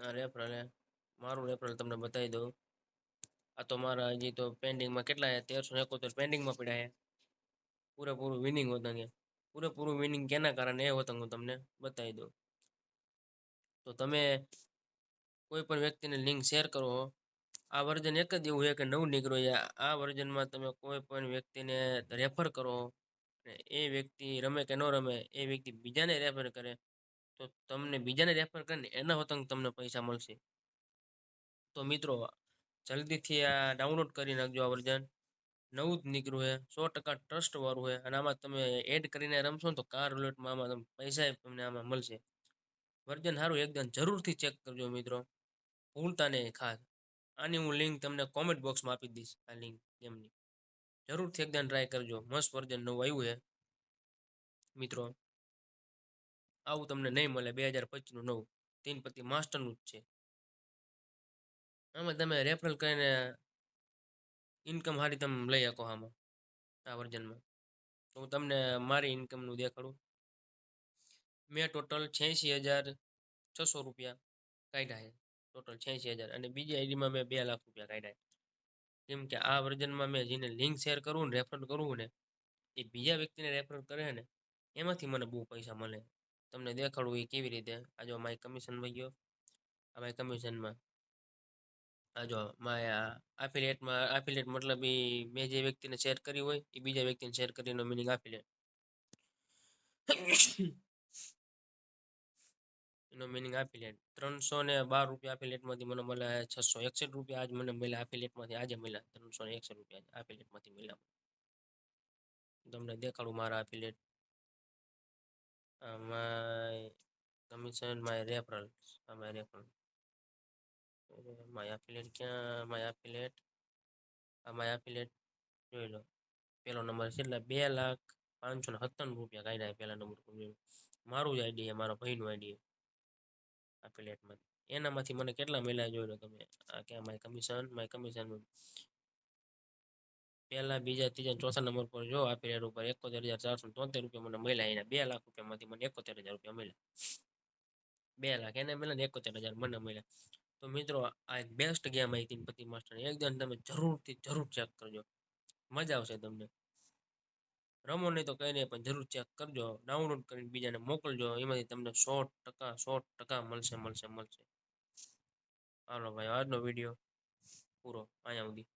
આ રેફરલ મારું રેફરલ તમને બતાવી દઉં. આ તો મારા હજી તો પેન્ડિંગમાં કેટલા 1371 પેન્ડિંગમાં પડ્યા છે. પૂરેપૂરું વિનિંગ હોતા ગયા. પૂરેપૂરું વિનિંગ કેના કારણે એ હોતા હું તમને બતાવી દઉં. તો તમે કોઈ પણ વ્યક્તિને લિંક શેર કરો. આ વર્ઝન એક જ એવું છે કે નવું નીકળ્યું છે. આ વર્ઝનમાં તમે કોઈ પણ વ્યક્તિને રેફર કરો, એ વ્યક્તિ રમે કે ન રમે, એ વ્યક્તિ બીજાને રેફર કરે, તો તમને બીજાને રેફર કરીને એના હોતંગ તમને પૈસા મળશે. તો મિત્રો જલ્દીથી આ ડાઉનલોડ કરી નાખજો. આ વર્ઝન નવું જ નીકળ્યું છે, 100% ટ્રસ્ટ વાળું છે. અને આમાં તમે એડ કરીને રમશો ને તો કાર રૂલેટમાં આમાં પૈસા તમને આમાં મળશે. વર્ઝન સારું એકદમ જરૂરથી ચેક કરજો મિત્રો, ભૂલતા નહીં ખાસ. આની હું લિંક તમને કોમેન્ટ બોક્સમાં આપી દઈશ. આ લિંક એમની જરૂરથી એકદમ ટ્રાય કરજો. મસ્ત વર્ઝન નવું આવ્યું છે મિત્રો. આવું તમને નહીં મળે. 2025નું નવું 3 પતિ માસ્ટરનું જ છે. આમાં તમે રેફરલ કરીને ઇન્કમ સારી તમે લઈ શકો આમાં, આ વર્ઝનમાં. તો હું તમને મારી ઇન્કમનું દેખાડું. મેં ટોટલ 86,600 રૂપિયા કાઢ્યા છે. ટોટલ 86,000. અને બીજી આઈડીમાં મેં 2 લાખ રૂપિયા કાઢ્યા. કેમ કે આ વર્ઝનમાં મેં જેને લિંક શેર કરવું ને, રેફર કરવું ને, એ બીજા વ્યક્તિને રેફર કરે ને, એમાંથી મને બહુ પૈસા મળે. તમને દેખાડવું એ કેવી રીતે. આ જો મારી કમિશનમાં ગયો. આ મારી કમિશનમાં આ જો મારા આફિલિએટ મતલબ એ મેં જે વ્યક્તિને શેર કરી હોય એ બીજા વ્યક્તિને શેર કરીને મિનિંગ આફિલિએટ. એનો મિનિંગ આફિલિએટ. 312 રૂપિયા આફિલિએટમાંથી મને મળ્યા. 661 રૂપિયા આજ મને મળ્યા આફિલિએટમાંથી. આજે મળ્યા 361 રૂપિયા આફિલિએટમાંથી મળ્યા. તમને દેખાડું મારા affiliate. My commission, my referral. My referral, my affiliate ક્યાં? માય એફિલિએટ, આ માય એફિલિએટ જોઈ લો. પેલો નંબર છે એટલે 2,05,57 રૂપિયા કાઢ્યા. પેલા નંબર પર મારું જ આઈડી છે, મારા ભાઈનું આઈડી એફિલિએટમાં. એનામાંથી મને કેટલા મળ્યા જોઈ લો તમે. આ ક્યાં માય કમિશન પહેલા, બીજા, ત્રીજા, ચોથા નંબર પર જો એફિલિએટ ઉપર 71,473 રૂપિયા મને મળ્યા. એના 2 લાખ રૂપિયામાંથી મને 71,000 રૂપિયા મળ્યા. 2 લાખ એને મળ્યા ને 71,000 મને મળ્યા. તો મિત્રો આ એક બેસ્ટ ગેમ આવી 3 પતિ માસ્ટર. એકદમ તમે જરૂર ચેક કરજો. મજા આવશે તમને. રમો નહીં તો કંઈ નહીં, પણ જરૂર ચેક કરજો. ડાઉનલોડ કરીને બીજાને મોકલજો. એમાંથી તમને 100% મળશે. હાલો ભાઈ, આજનો વિડીયો પૂરો અહીંયા સુધી.